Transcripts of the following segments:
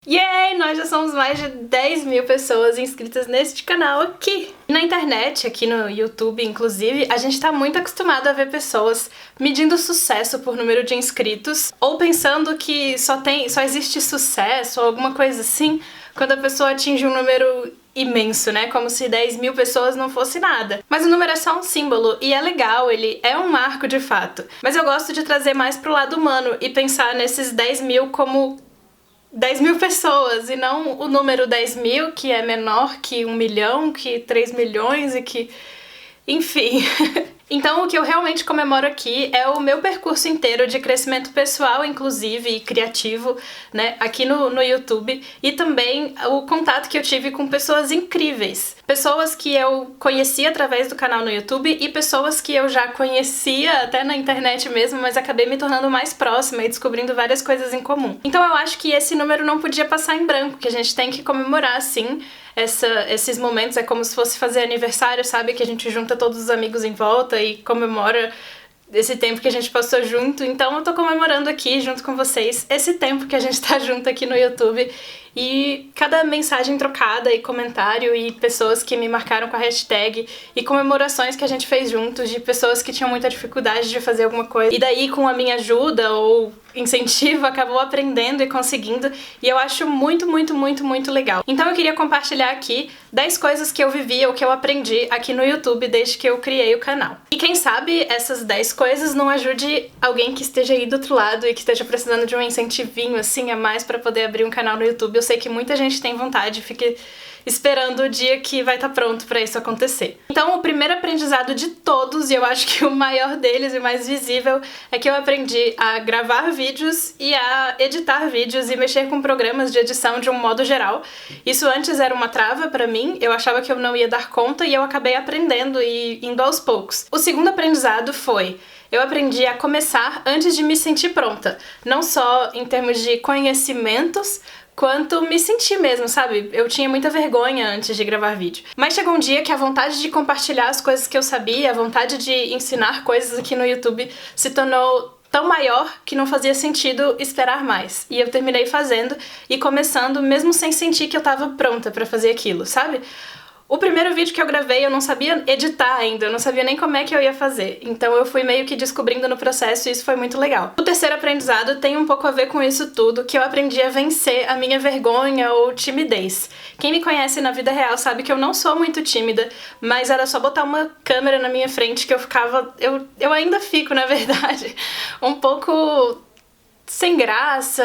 Yay! Nós já somos mais de 10 mil pessoas inscritas neste canal aqui. Na internet, aqui no YouTube, inclusive, a gente tá muito acostumado a ver pessoas medindo sucesso por número de inscritos ou pensando que só existe sucesso ou alguma coisa assim quando a pessoa atinge um número imenso, né? Como se 10 mil pessoas não fosse nada. Mas o número é só um símbolo e é legal, ele é um marco de fato. Mas eu gosto de trazer mais pro lado humano e pensar nesses 10 mil como 10 mil pessoas, e não o número 10 mil, que é menor que 1 milhão, que 3 milhões e que... enfim. Então o que eu realmente comemoro aqui é o meu percurso inteiro de crescimento pessoal, inclusive, e criativo, né, aqui no YouTube, e também o contato que eu tive com pessoas incríveis. Pessoas que eu conheci através do canal no YouTube e pessoas que eu já conhecia até na internet mesmo, mas acabei me tornando mais próxima e descobrindo várias coisas em comum. Então eu acho que esse número não podia passar em branco, que a gente tem que comemorar, sim, esses momentos. É como se fosse fazer aniversário, sabe? Que a gente junta todos os amigos em volta e comemora esse tempo que a gente passou junto. Então eu tô comemorando aqui, junto com vocês, esse tempo que a gente tá junto aqui no YouTube. E cada mensagem trocada e comentário e pessoas que me marcaram com a hashtag e comemorações que a gente fez juntos de pessoas que tinham muita dificuldade de fazer alguma coisa. E daí, com a minha ajuda ou incentivo, acabou aprendendo e conseguindo. E eu acho muito, muito, muito, muito legal. Então eu queria compartilhar aqui 10 coisas que eu vivi ou que eu aprendi aqui no YouTube desde que eu criei o canal. E quem sabe essas 10 coisas não ajude alguém que esteja aí do outro lado e que esteja precisando de um incentivinho assim a mais pra poder abrir um canal no YouTube. Eu sei que muita gente tem vontade, fique esperando o dia que vai estar pronto pra isso acontecer. Então, o primeiro aprendizado de todos, e eu acho que o maior deles e mais visível, é que eu aprendi a gravar vídeos e a editar vídeos e mexer com programas de edição de um modo geral. Isso antes era uma trava pra mim, eu achava que eu não ia dar conta e eu acabei aprendendo e indo aos poucos. O segundo aprendizado foi: eu aprendi a começar antes de me sentir pronta, não só em termos de conhecimentos, quanto me sentir mesmo, sabe? Eu tinha muita vergonha antes de gravar vídeo. Mas chegou um dia que a vontade de compartilhar as coisas que eu sabia, a vontade de ensinar coisas aqui no YouTube se tornou tão maior que não fazia sentido esperar mais. E eu terminei fazendo e começando mesmo sem sentir que eu tava pronta pra fazer aquilo, sabe? O primeiro vídeo que eu gravei eu não sabia editar ainda, eu não sabia nem como é que eu ia fazer. Então eu fui meio que descobrindo no processo e isso foi muito legal. O terceiro aprendizado tem um pouco a ver com isso tudo, que eu aprendi a vencer a minha vergonha ou timidez. Quem me conhece na vida real sabe que eu não sou muito tímida, mas era só botar uma câmera na minha frente que eu ficava... Eu ainda fico, na verdade, um pouco sem graça,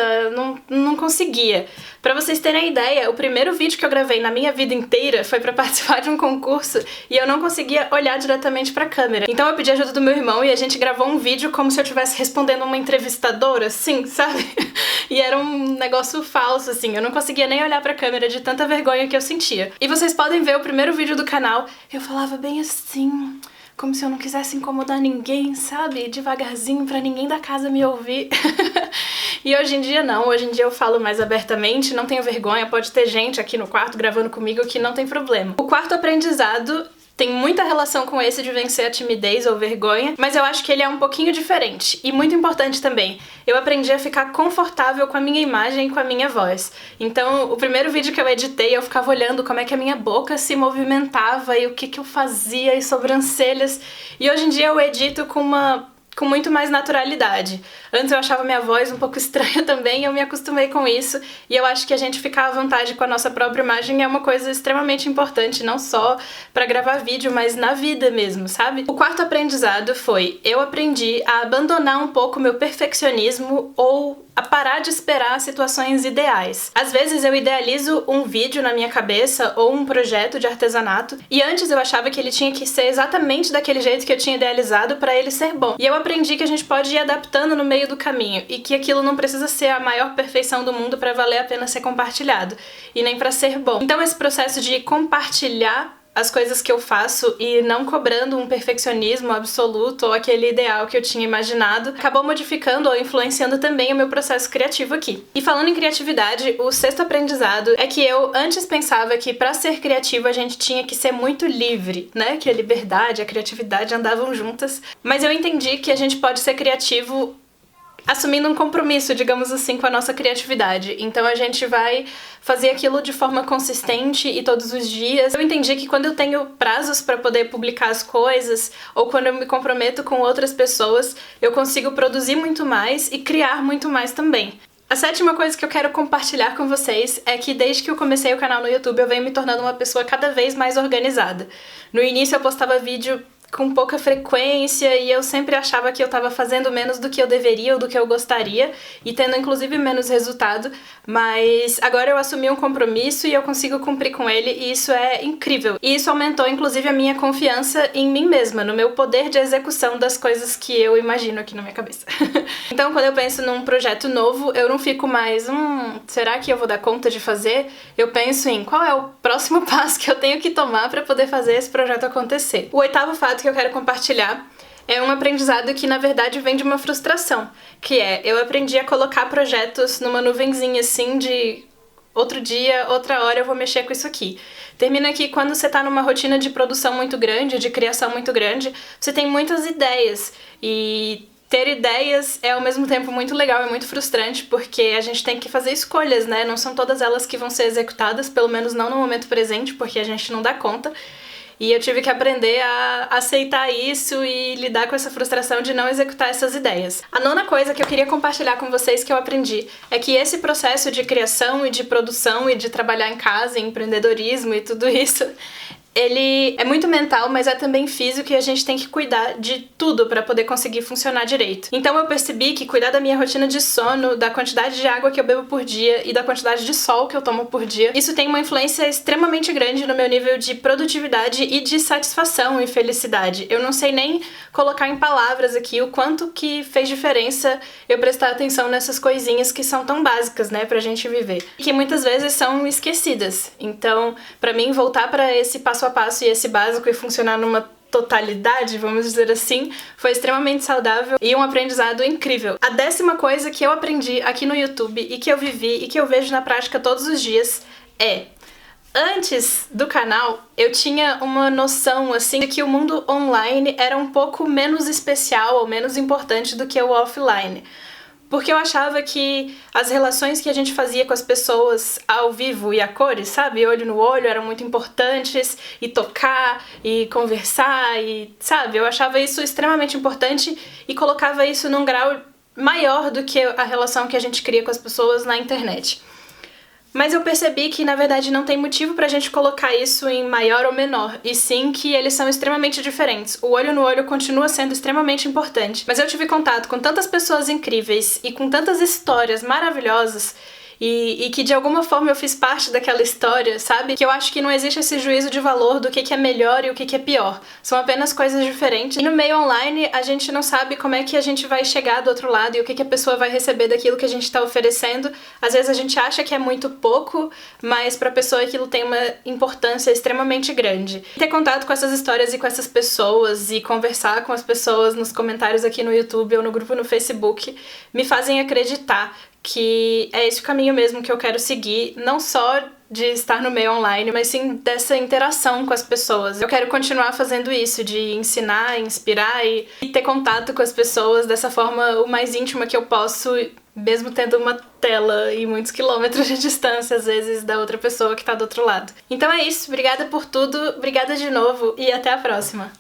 não conseguia. Pra vocês terem ideia, o primeiro vídeo que eu gravei na minha vida inteira foi pra participar de um concurso e eu não conseguia olhar diretamente pra câmera. Então eu pedi ajuda do meu irmão e a gente gravou um vídeo como se eu estivesse respondendo uma entrevistadora, assim, sabe? E era um negócio falso, assim, eu não conseguia nem olhar pra câmera de tanta vergonha que eu sentia. E vocês podem ver o primeiro vídeo do canal, eu falava bem assim, como se eu não quisesse incomodar ninguém, sabe? Devagarzinho pra ninguém da casa me ouvir. E hoje em dia não, hoje em dia eu falo mais abertamente, não tenho vergonha, pode ter gente aqui no quarto gravando comigo que não tem problema. O quarto aprendizado tem muita relação com esse de vencer a timidez ou vergonha, mas eu acho que ele é um pouquinho diferente e muito importante também. Eu aprendi a ficar confortável com a minha imagem e com a minha voz. Então, o primeiro vídeo que eu editei, eu ficava olhando como é que a minha boca se movimentava e o que eu fazia e sobrancelhas. E hoje em dia eu edito com muito mais naturalidade. Antes eu achava minha voz um pouco estranha também, eu me acostumei com isso, e eu acho que a gente ficar à vontade com a nossa própria imagem é uma coisa extremamente importante, não só pra gravar vídeo, mas na vida mesmo, sabe? O quarto aprendizado foi: eu aprendi a abandonar um pouco meu perfeccionismo ou a parar de esperar situações ideais. Às vezes eu idealizo um vídeo na minha cabeça ou um projeto de artesanato, e antes eu achava que ele tinha que ser exatamente daquele jeito que eu tinha idealizado pra ele ser bom. E eu aprendi que a gente pode ir adaptando no meio do caminho, e que aquilo não precisa ser a maior perfeição do mundo pra valer a pena ser compartilhado, e nem pra ser bom. Então esse processo de compartilhar as coisas que eu faço e não cobrando um perfeccionismo absoluto ou aquele ideal que eu tinha imaginado, acabou modificando ou influenciando também o meu processo criativo aqui. E falando em criatividade, o sexto aprendizado é que eu antes pensava que pra ser criativo a gente tinha que ser muito livre, né? Que a liberdade e a criatividade andavam juntas, mas eu entendi que a gente pode ser criativo assumindo um compromisso, digamos assim, com a nossa criatividade. Então a gente vai fazer aquilo de forma consistente e todos os dias. Eu entendi que quando eu tenho prazos para poder publicar as coisas, ou quando eu me comprometo com outras pessoas, eu consigo produzir muito mais e criar muito mais também. A sétima coisa que eu quero compartilhar com vocês é que desde que eu comecei o canal no YouTube eu venho me tornando uma pessoa cada vez mais organizada. No início eu postava vídeo com pouca frequência e eu sempre achava que eu tava fazendo menos do que eu deveria ou do que eu gostaria e tendo inclusive menos resultado, mas agora eu assumi um compromisso e eu consigo cumprir com ele e isso é incrível. E isso aumentou inclusive a minha confiança em mim mesma, no meu poder de execução das coisas que eu imagino aqui na minha cabeça. Então quando eu penso num projeto novo, eu não fico mais, será que eu vou dar conta de fazer? Eu penso em qual é o próximo passo que eu tenho que tomar para poder fazer esse projeto acontecer. O oitavo fato que eu quero compartilhar é um aprendizado que na verdade vem de uma frustração, que é, eu aprendi a colocar projetos numa nuvenzinha assim de outro dia, outra hora eu vou mexer com isso aqui. Termina que quando você tá numa rotina de produção muito grande, de criação muito grande, você tem muitas ideias e ter ideias é ao mesmo tempo muito legal e muito frustrante porque a gente tem que fazer escolhas, né? Não são todas elas que vão ser executadas, pelo menos não no momento presente, porque a gente não dá conta. E eu tive que aprender a aceitar isso e lidar com essa frustração de não executar essas ideias. A nona coisa que eu queria compartilhar com vocês que eu aprendi é que esse processo de criação e de produção e de trabalhar em casa, empreendedorismo e tudo isso, ele é muito mental, mas é também físico e a gente tem que cuidar de tudo para poder conseguir funcionar direito. Então eu percebi que cuidar da minha rotina de sono, da quantidade de água que eu bebo por dia e da quantidade de sol que eu tomo por dia, isso tem uma influência extremamente grande no meu nível de produtividade e de satisfação e felicidade. Eu não sei nem colocar em palavras aqui o quanto que fez diferença eu prestar atenção nessas coisinhas que são tão básicas, né, pra gente viver. E que muitas vezes são esquecidas. Então, pra mim, voltar pra esse passo a passo e esse básico e funcionar numa totalidade, vamos dizer assim, foi extremamente saudável e um aprendizado incrível. A 10ª coisa que eu aprendi aqui no YouTube e que eu vivi e que eu vejo na prática todos os dias é: antes do canal, eu tinha uma noção, assim, de que o mundo online era um pouco menos especial ou menos importante do que o offline. Porque eu achava que as relações que a gente fazia com as pessoas ao vivo e a cores, sabe? Olho no olho, eram muito importantes, e tocar, e conversar, e sabe? Eu achava isso extremamente importante e colocava isso num grau maior do que a relação que a gente cria com as pessoas na internet. Mas eu percebi que, na verdade, não tem motivo pra gente colocar isso em maior ou menor, e sim que eles são extremamente diferentes. O olho no olho continua sendo extremamente importante, mas eu tive contato com tantas pessoas incríveis e com tantas histórias maravilhosas e que de alguma forma eu fiz parte daquela história, sabe? Que eu acho que não existe esse juízo de valor do que é melhor e o que é pior. São apenas coisas diferentes. E no meio online, a gente não sabe como é que a gente vai chegar do outro lado e o que a pessoa vai receber daquilo que a gente tá oferecendo. Às vezes a gente acha que é muito pouco, mas pra pessoa aquilo tem uma importância extremamente grande. Ter contato com essas histórias e com essas pessoas e conversar com as pessoas nos comentários aqui no YouTube ou no grupo no Facebook me fazem acreditar que é esse o caminho mesmo que eu quero seguir, não só de estar no meio online, mas sim dessa interação com as pessoas. Eu quero continuar fazendo isso, de ensinar, inspirar e ter contato com as pessoas dessa forma o mais íntima que eu posso, mesmo tendo uma tela e muitos quilômetros de distância, às vezes, da outra pessoa que tá do outro lado. Então é isso, obrigada por tudo, obrigada de novo e até a próxima!